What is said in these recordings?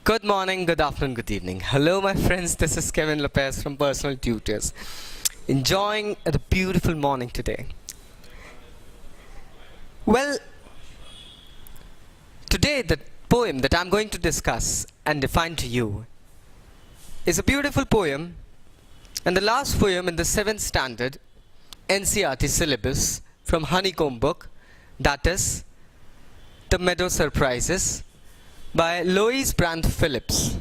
Good morning, good afternoon, good evening. Hello, my friends. This is Kevin Lopez from Personal Tutors. Enjoying a beautiful morning today. Well, today the poem that I'm going to discuss and define to you is a beautiful poem and the last poem in the 7th standard NCERT syllabus from Honeycomb book, that is The Meadow Surprises by Louise Brandt Phillips.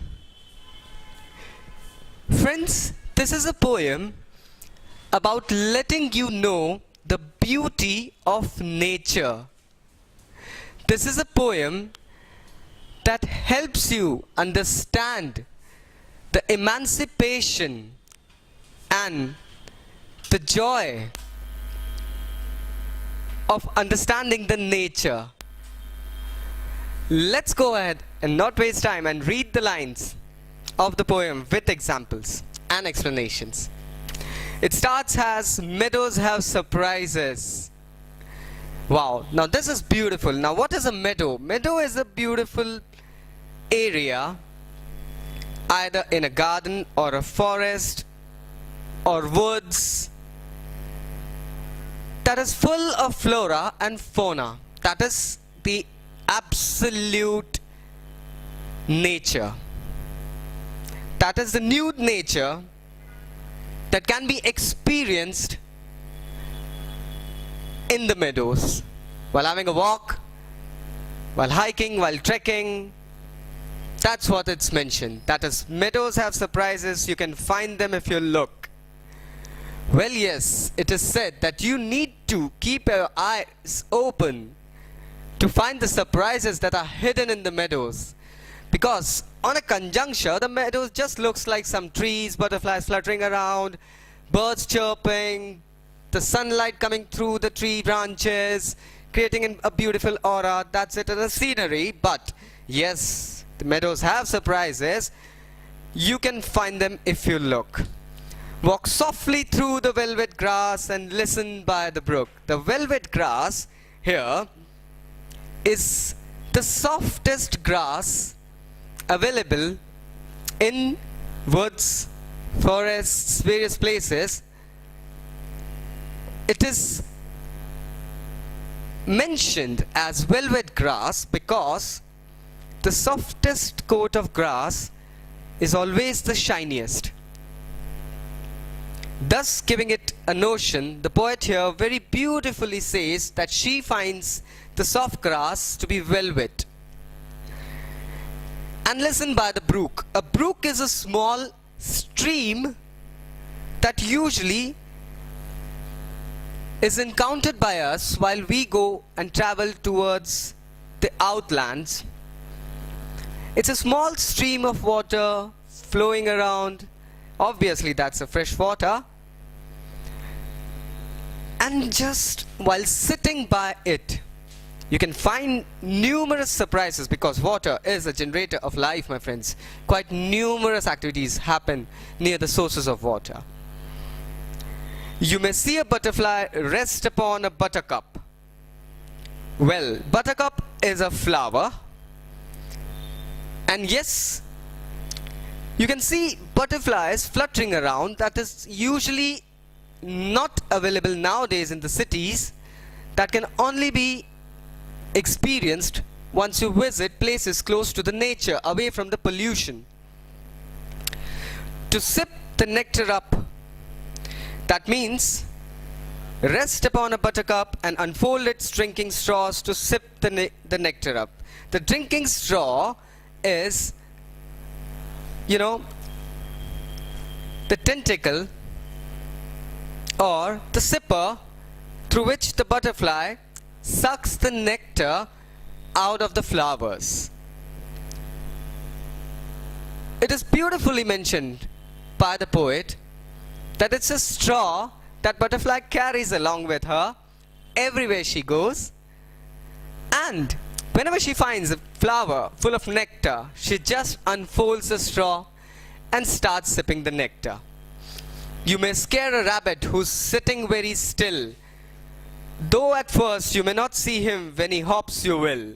Friends, this is a poem about letting you know the beauty of nature. This is a poem that helps you understand the emancipation and the joy of understanding the nature. Let's go ahead and not waste time and read the lines of the poem with examples and explanations. It starts as meadows have surprises. Wow, now this is beautiful. Now what is a meadow? Meadow is a beautiful area either in a garden or a forest or woods that is full of flora and fauna. That is the absolute nature. That is the nude nature that can be experienced in the meadows while having a walk, while hiking, while trekking. That's what it's mentioned. That is, meadows have surprises. You can find them if you look. Well, yes, it is said that you need to keep your eyes open to find the surprises that are hidden in the meadows, because on a conjuncture the meadows just looks like some trees, butterflies fluttering around, birds chirping, the sunlight coming through the tree branches, creating a beautiful aura. That's it in the scenery. But yes, the meadows have surprises. You can find them if you look. Walk softly through the velvet grass and listen by the brook. The velvet grass here is the softest grass available in woods, forests, various places. It is mentioned as velvet grass because the softest coat of grass is always the shiniest. Thus giving it a notion, the poet here very beautifully says that she finds the soft grass to be velvet. And listen by the brook. A brook is a small stream that usually is encountered by us while we go and travel towards the outlands. It's a small stream of water flowing around. Obviously that's a fresh water. And just while sitting by it, you can find numerous surprises, because water is a generator of life, my friends. Quite numerous activities happen near the sources of water. You may see a butterfly rest upon a buttercup. Well, buttercup is a flower. And yes, you can see butterflies fluttering around. That is usually not available nowadays in the cities. That can only be experienced once you visit places close to the nature, away from the pollution. To sip the nectar up, that means rest upon a buttercup and unfold its drinking straws to sip the nectar up. The drinking straw is, the tentacle or the sipper through which the butterfly sucks the nectar out of the flowers. It is beautifully mentioned by the poet that it's a straw that butterfly carries along with her everywhere she goes, and whenever she finds a flower full of nectar, she just unfolds the straw and starts sipping the nectar. You may scare a rabbit who's sitting very still. Though at first you may not see him, when he hops you will.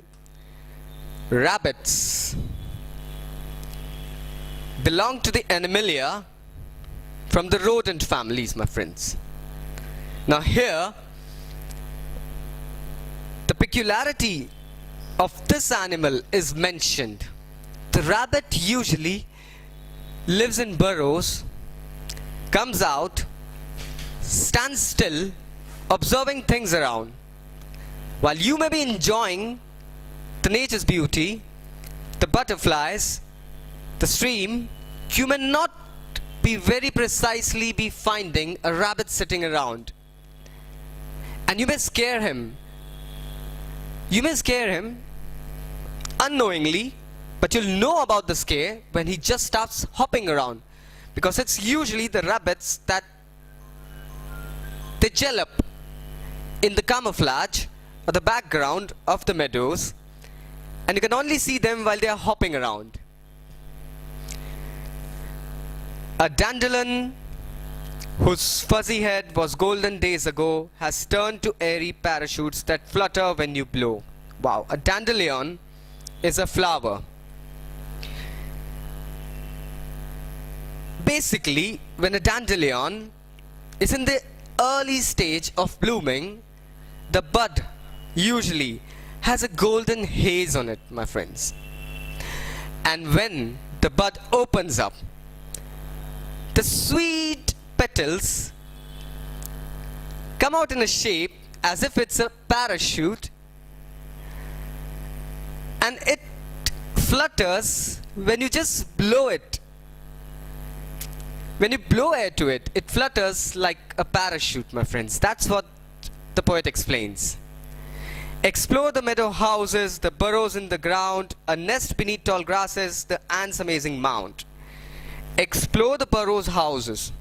Rabbits belong to the Animalia from the rodent families, my friends. Now here, the peculiarity of this animal is mentioned. The rabbit usually lives in burrows, comes out, stands still, observing things around. While you may be enjoying the nature's beauty, the butterflies, the stream, you may not be very precisely be finding a rabbit sitting around. And you may scare him. You may scare him unknowingly, but you'll know about the scare when he just starts hopping around. Because it's usually the rabbits that they gel up in the camouflage or the background of the meadows, and you can only see them while they are hopping around. A dandelion whose fuzzy head was golden days ago has turned to airy parachutes that flutter when you blow. Wow, a dandelion is a flower. Basically, when a dandelion is in the early stage of blooming, the bud usually has a golden haze on it, my friends. And when the bud opens up, the sweet petals come out in a shape as if it's a parachute, and it flutters when you just blow it. When you blow air to it, it flutters like a parachute, my friends. That's what the poet explains. Explore the meadow houses, the burrows in the ground, a nest beneath tall grasses, the ant's amazing mound. Explore the burrows houses.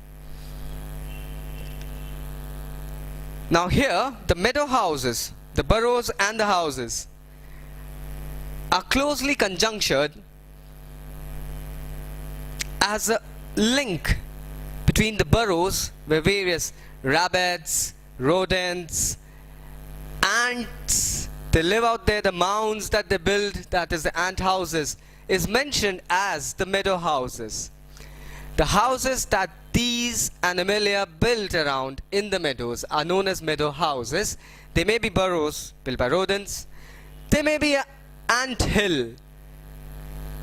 Now here, the meadow houses, the burrows and the houses are closely conjunctured as a link between the burrows where various rabbits, rodents, ants, they live out there, the mounds that they build, that is the ant houses, is mentioned as the meadow houses. The houses that these animalia built around in the meadows are known as meadow houses. They may be burrows built by rodents. They may be an ant hill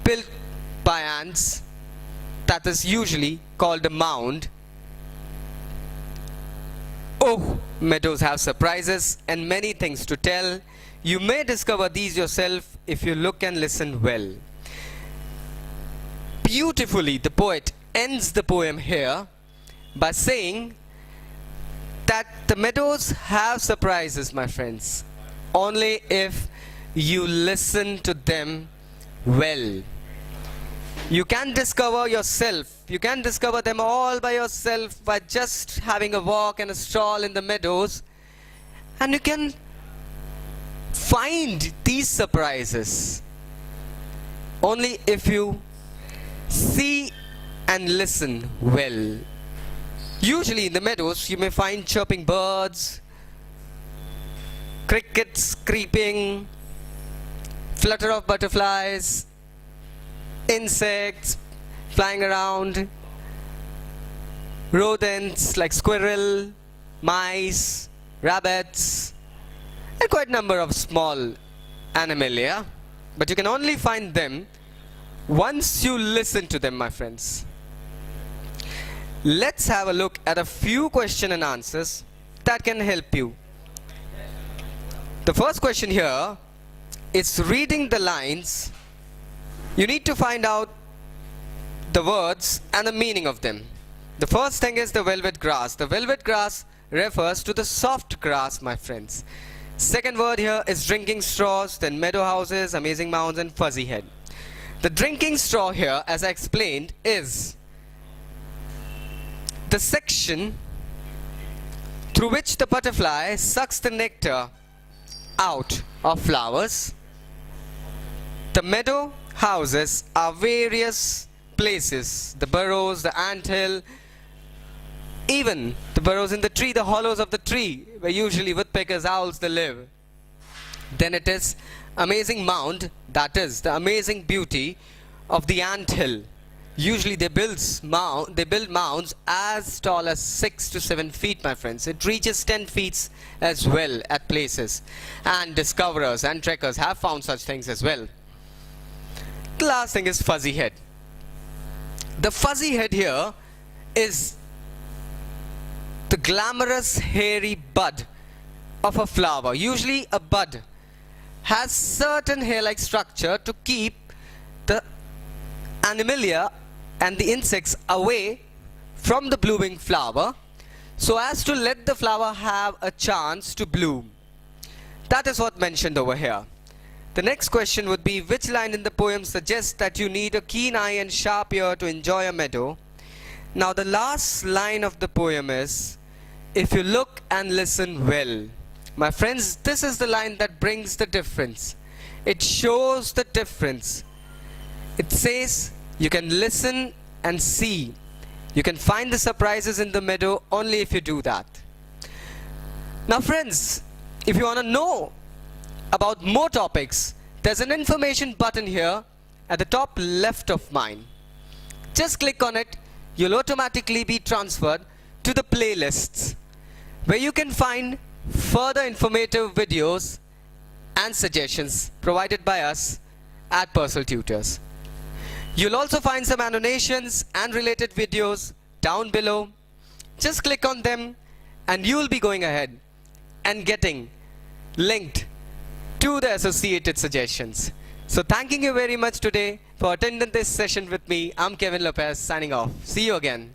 built by ants. That is usually called a mound. Oh, meadows have surprises and many things to tell. You may discover these yourself if you look and listen well. Beautifully, the poet ends the poem here by saying that the meadows have surprises, my friends, only if you listen to them well. You can discover yourself. You can discover them all by yourself by just having a walk and a stroll in the meadows. And you can find these surprises only if you see and listen well. Usually in the meadows you may find chirping birds, crickets creeping, flutter of butterflies, insects flying around, rodents like squirrel, mice, rabbits, and quite a number of small animalia. But you can only find them once you listen to them, my friends. Let's have a look at a few question and answers that can help you. The first question here is reading the lines. You need to find out the words and the meaning of them. The first thing is the velvet grass. The velvet grass refers to the soft grass, my friends. Second word here is drinking straws, then meadow houses, amazing mounds, and fuzzy head. The drinking straw here, as I explained, is the section through which the butterfly sucks the nectar out of flowers. The meadow houses are various places, the burrows, the anthill, even the burrows in the tree, the hollows of the tree, where usually woodpeckers, owls, they live. Then it is amazing mound, that is the amazing beauty of the anthill. Usually they build mounds as tall as 6 to 7 feet, my friends. It reaches 10 feet as well at places. And discoverers and trekkers have found such things as well. The last thing is fuzzy head. The fuzzy head here is the glamorous hairy bud of a flower. Usually a bud has certain hair-like structure to keep the animalia and the insects away from the blooming flower, so as to let the flower have a chance to bloom. That is what mentioned over here. The next question would be, which line in the poem suggests that you need a keen eye and sharp ear to enjoy a meadow? Now the last line of the poem is, if you look and listen well. My friends, this is the line that brings the difference. It shows the difference. It says you can listen and see. You can find the surprises in the meadow only if you do that. Now friends, if you want to know about more topics, there's an information button here at the top left of mine. Just click on it. You'll automatically be transferred to the playlists, where you can find further informative videos and suggestions provided by us at Personal Tutors. You'll also find some annotations and related videos down below. Just click on them and you'll be going ahead and getting linked to the associated suggestions. So thanking you very much today for attending this session with me. I'm Kevin Lopez signing off. See you again.